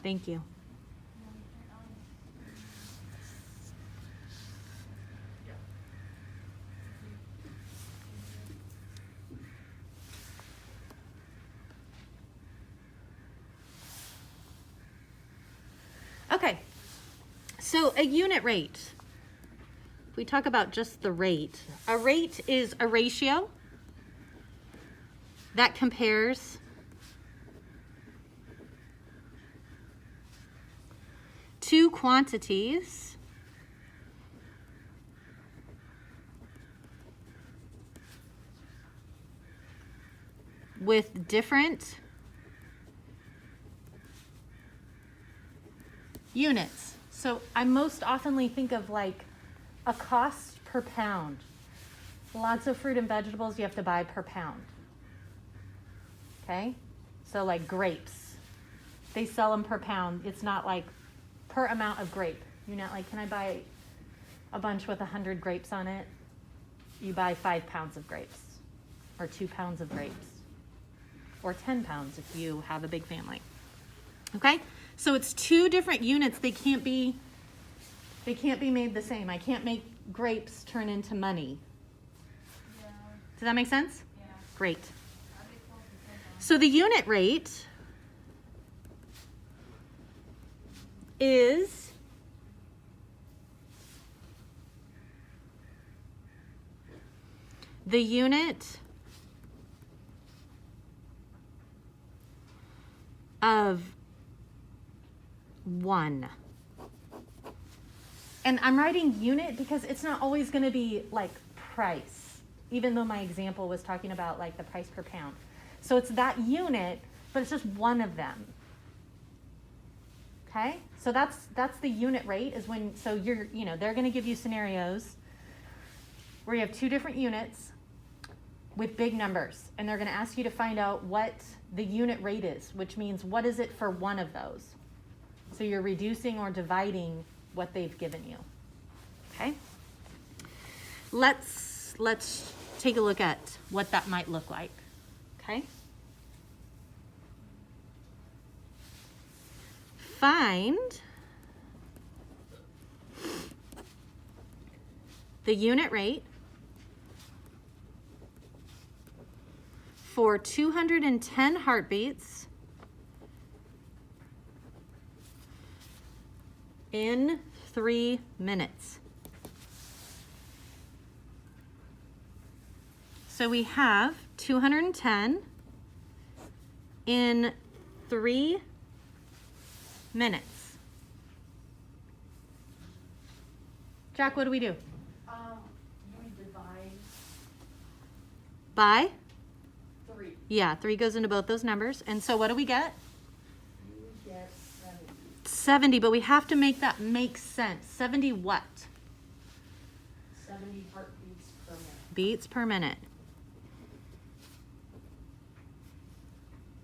Thank you. Okay, so a unit rate. If we talk about just the rate, a rate is a ratio that compares two quantities with different units. So I most oftenly think of like a cost per pound. Lots of fruit and vegetables you have to buy per pound. Okay? So like grapes, they sell them per pound. It's not like per amount of grape. You're not like, can I buy a bunch with 100 grapes on it? You buy 5 pounds of grapes, or 2 pounds of grapes, or 10 pounds if you have a big family. Okay? So it's two different units. They can't be made the same. I can't make grapes turn into money. Yeah. Does that make sense? Yeah. Great. So the unit rate is the unit of 1. And I'm writing unit because it's not always going to be like price, even though my example was talking about like the price per pound. So it's that unit, but it's just one of them. Okay? So that's the unit rate is when, so you're, they're going to give you scenarios where you have two different units with big numbers, and they're going to ask you to find out what the unit rate is, which means what is it for one of those. So you're reducing or dividing what they've given you. Okay? Let's take a look at what that might look like. Okay? Find the unit rate for 210 heartbeats in 3 minutes. So we have 210 in 3 minutes. Jack, what do? We divide By? 3. Yeah, 3 goes into both those numbers. And so what do we get? You get 70. 70, but we have to make that make sense. 70 what? 70 heartbeats per minute. Beats per minute.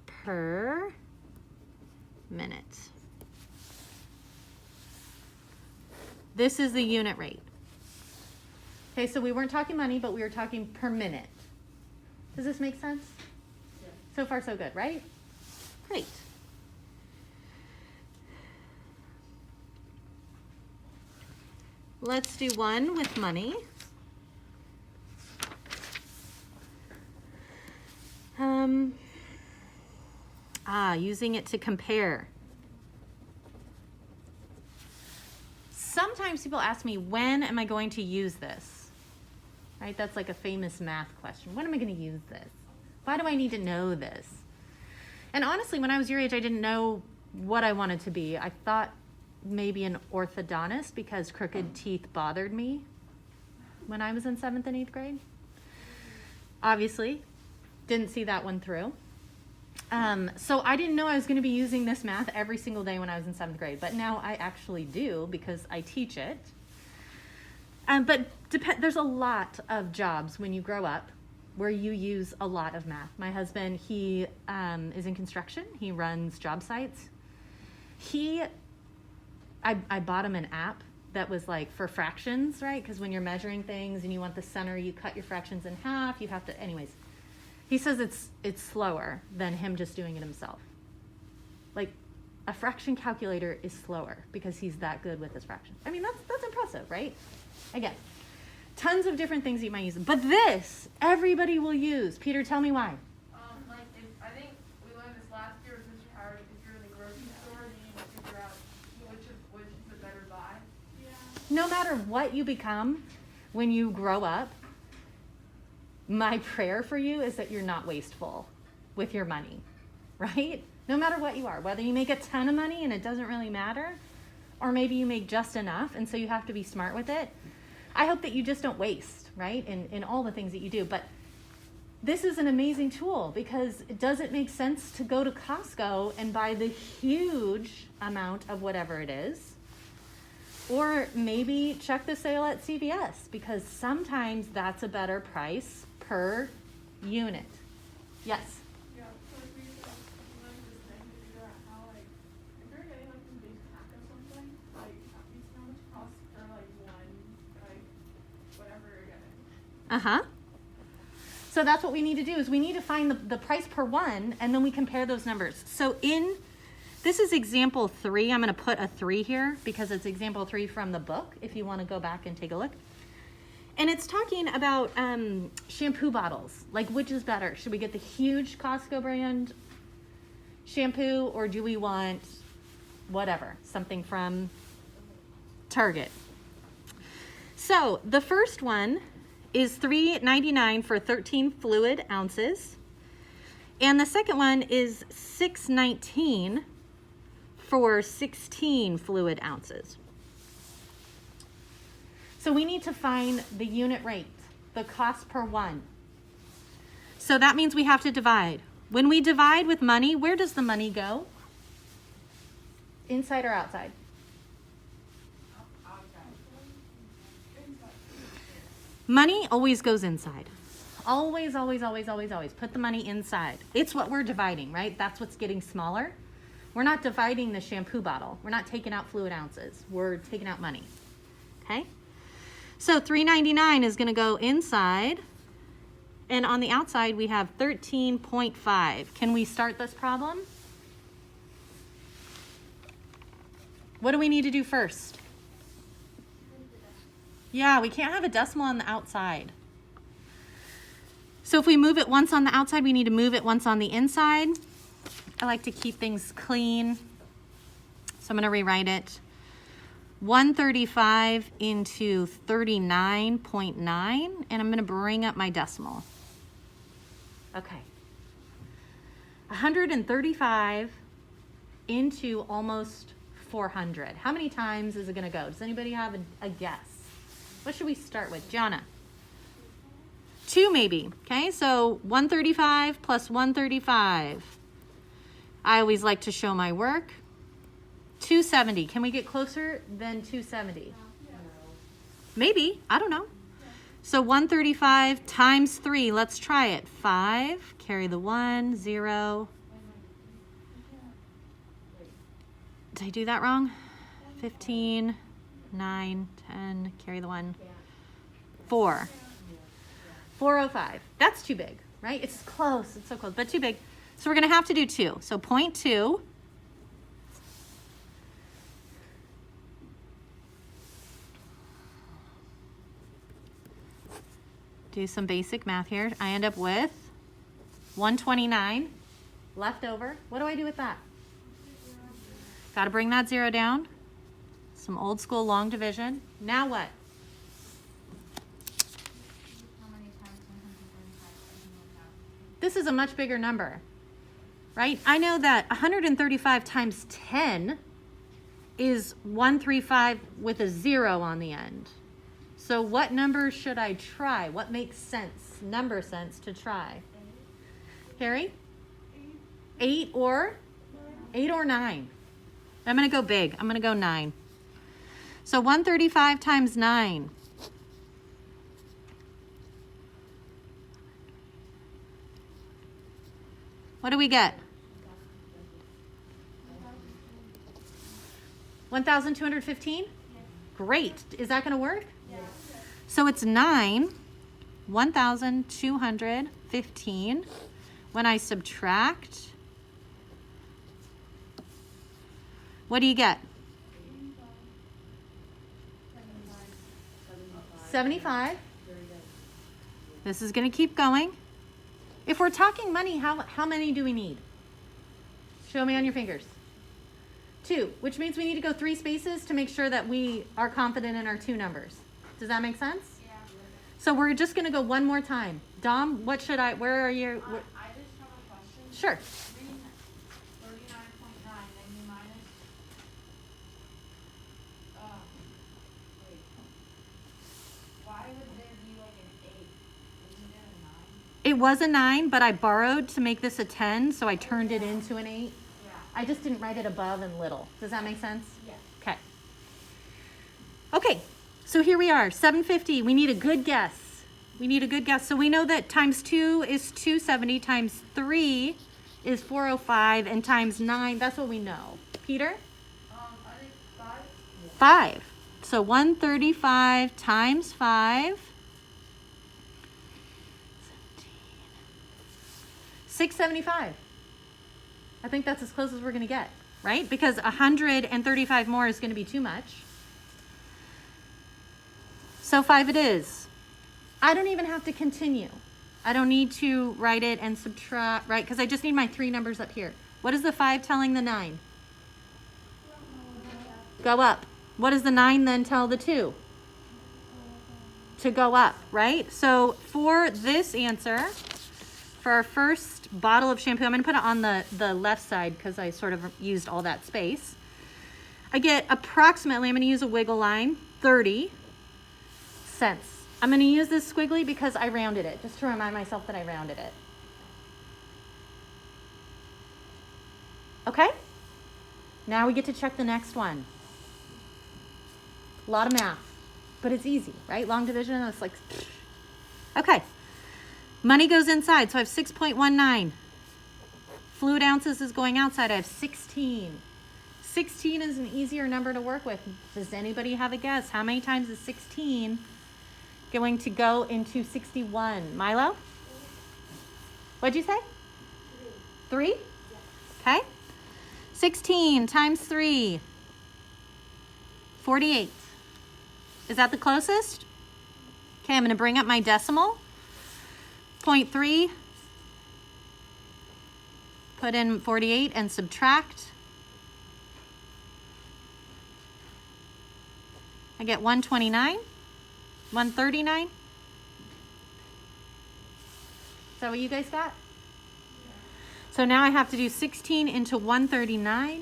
Per minute. This is the unit rate. Okay, so we weren't talking money, but we were talking per minute. Does this make sense? Yeah. So far, so good, right? Great. Let's do one with money. Using it to compare. Sometimes people ask me, when am I going to use this? Right? That's like a famous math question. When am I going to use this? Why do I need to know this? And honestly, when I was your age, I didn't know what I wanted to be. I thought maybe an orthodontist because crooked teeth bothered me when I was in 7th and 8th grade. Obviously, didn't see that one through. So I didn't know I was going to be using this math every single day when I was in 7th grade, but now I actually do because I teach it. But there's a lot of jobs when you grow up where you use a lot of math. My husband, he is in construction. He runs job sites. I bought him an app that was like for fractions, right? Because when you're measuring things and you want the center, you cut your fractions in half. You have to, anyways. He says it's slower than him just doing it himself. Like a fraction calculator is slower because he's that good with his fractions. I mean, that's impressive, right? Again, tons of different things you might use. But this, everybody will use. Peter, tell me why. Like, I think we learned this last year with Mr. Howard. If you're in the grocery store, you need to figure out which is the better buy. Yeah. No matter what you become when you grow up, my prayer for you is that you're not wasteful with your money, right? No matter what you are, whether you make a ton of money and it doesn't really matter, or maybe you make just enough and so you have to be smart with it. I hope that you just don't waste, right, in all the things that you do. But this is an amazing tool because does it make sense to go to Costco and buy the huge amount of whatever it is? Or maybe check the sale at CVS because sometimes that's a better price per unit. Yes? Yeah, so if we learn this thing to figure out how, like, if you're getting, like, a big pack of something, like, you see how much it costs for, like, one, like, whatever you're getting. Uh-huh. So that's what we need to do is we need to find the price per one and then we compare those numbers. So this is example 3. I'm going to put a 3 here because it's example 3 from the book if you want to go back and take a look. And it's talking about shampoo bottles. Like, which is better? Should we get the huge Costco brand shampoo or do we want whatever, something from Target? So the first one is $3.99 for 13 fluid ounces. And the second one is $6.19 for 16 fluid ounces. So we need to find the unit rate, the cost per one. So that means we have to divide. When we divide with money, where does the money go? Inside or outside? Money always goes inside. Always, always, always, always, always. Put the money inside. It's what we're dividing, right? That's what's getting smaller. We're not dividing the shampoo bottle. We're not taking out fluid ounces. We're taking out money. Okay? So $3.99 is going to go inside. And on the outside, we have 13.5. Can we start this problem? What do we need to do first? Yeah, we can't have a decimal on the outside. So if we move it once on the outside, we need to move it once on the inside. I like to keep things clean. So I'm going to rewrite it. 135 into 39.9, and I'm going to bring up my decimal. Okay. 135 into almost 400. How many times is it going to go? Does anybody have a guess? What should we start with? Gianna? 2 maybe. Okay, so 135 plus 135. I always like to show my work. 270. Can we get closer than 270? Maybe. I don't know. So 135 times 3. Let's try it. 5. Carry the 1. 0. Did I do that wrong? 15. 9. 10. Carry the 1. 4. 405. That's too big, right? It's close. It's so close, but too big. So we're going to have to do 2. So 0.2. Do some basic math here. I end up with 129 left over. What do I do with that? Got to bring that 0 down. Some old school long division. Now what? This is a much bigger number, right? I know that 135 times 10 is 135 with a 0 on the end. So what number should I try? What makes sense, number sense to try? Harry? 8 or 9. I'm going to go big. I'm going to go 9. So 135 times 9. What do we get? 1,215? Great. Is that going to work? So it's 9, 1,215. When I subtract What do you get? 75. Very good. This is going to keep going. If we're talking money, how many do we need? Show me on your fingers. 2, which means we need to go 3 spaces to make sure that we are confident in our 2 numbers. Does that make sense? Yeah. So we're just going to go one more time. Dom, where are you? I just have a question. Sure. 39.9, then you minus, wait. Why would there be like an 8? Isn't it a 9? It was a 9, but I borrowed to make this a 10, so I turned it into an 8. Yeah. I just didn't write it above and little. Does that make sense? Yes. Okay. Okay, so here we are, 750. We need a good guess. We need a good guess. So we know that times 2 is 270, times 3 is 405, and times 9, that's what we know. Peter? I think 5. 5. So 135 times 5. 675. I think that's as close as we're going to get, right? Because 135 more is going to be too much. So 5 it is. I don't even have to continue. I don't need to write it and subtract, right? Because I just need my 3 numbers up here. What is the 5 telling the 9? Go up. What does the 9 then tell the 2? To go up, right? So for this answer, for our first bottle of shampoo, I'm going to put it on the left side because I sort of used all that space. I get approximately, I'm going to use a wiggle line, 30 cents. I'm going to use this squiggly because I rounded it, just to remind myself that I rounded it. Okay? Now we get to check the next one. A lot of math, but it's easy, right? Long division, it's like, okay. Money goes inside, so I have 6.19. Fluid ounces is going outside, I have 16. 16 is an easier number to work with. Does anybody have a guess? How many times is 16 going to go into 61? Milo? What'd you say? 3? Okay. 16 times 3. 48. Is that the closest? Okay, I'm going to bring up my decimal. 0.3. Put in 48 and subtract. I get 129. 139. Is that what you guys got? So now I have to do 16 into 139.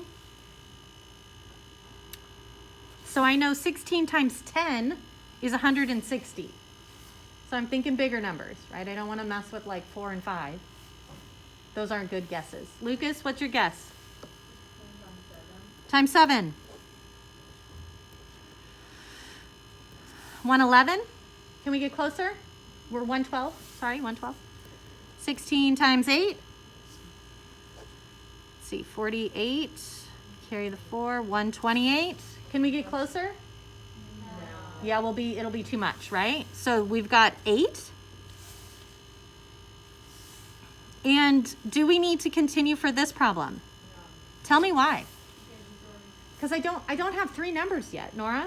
So I know 16 times 10 is 160. So I'm thinking bigger numbers, right? I don't want to mess with like 4 and 5. Those aren't good guesses. Lucas, what's your guess? Times 7. 111. Can we get closer? We're 112. Sorry, 112. 16 times 8. Let's see, 48. Carry the 4. 128. Can we get closer? No. Yeah, it'll be too much, right? So we've got 8. And do we need to continue for this problem? Tell me why. Because I don't have 3 numbers yet, Nora. You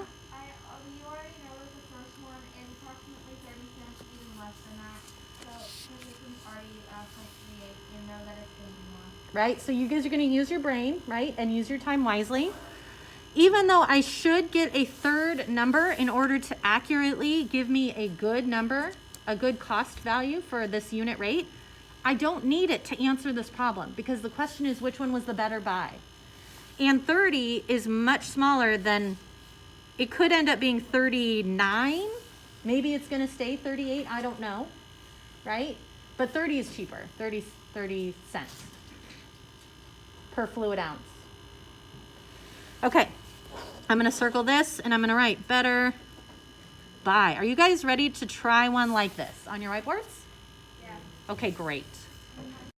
already know that the first one is approximately 30 cents, even less than that. So, because it was already 0.38, you know that it's going to be more. Right? So you guys are going to use your brain, right? And use your time wisely. Even though I should get a third number in order to accurately give me a good number, a good cost value for this unit rate, I don't need it to answer this problem because the question is which one was the better buy. And 30 is much smaller than, it could end up being 39. Maybe it's going to stay 38. I don't know. Right? But 30 is cheaper. 30 cents per fluid ounce. Okay. I'm going to circle this and I'm going to write better buy. Are you guys ready to try one like this on your whiteboards? Yeah. Okay, great.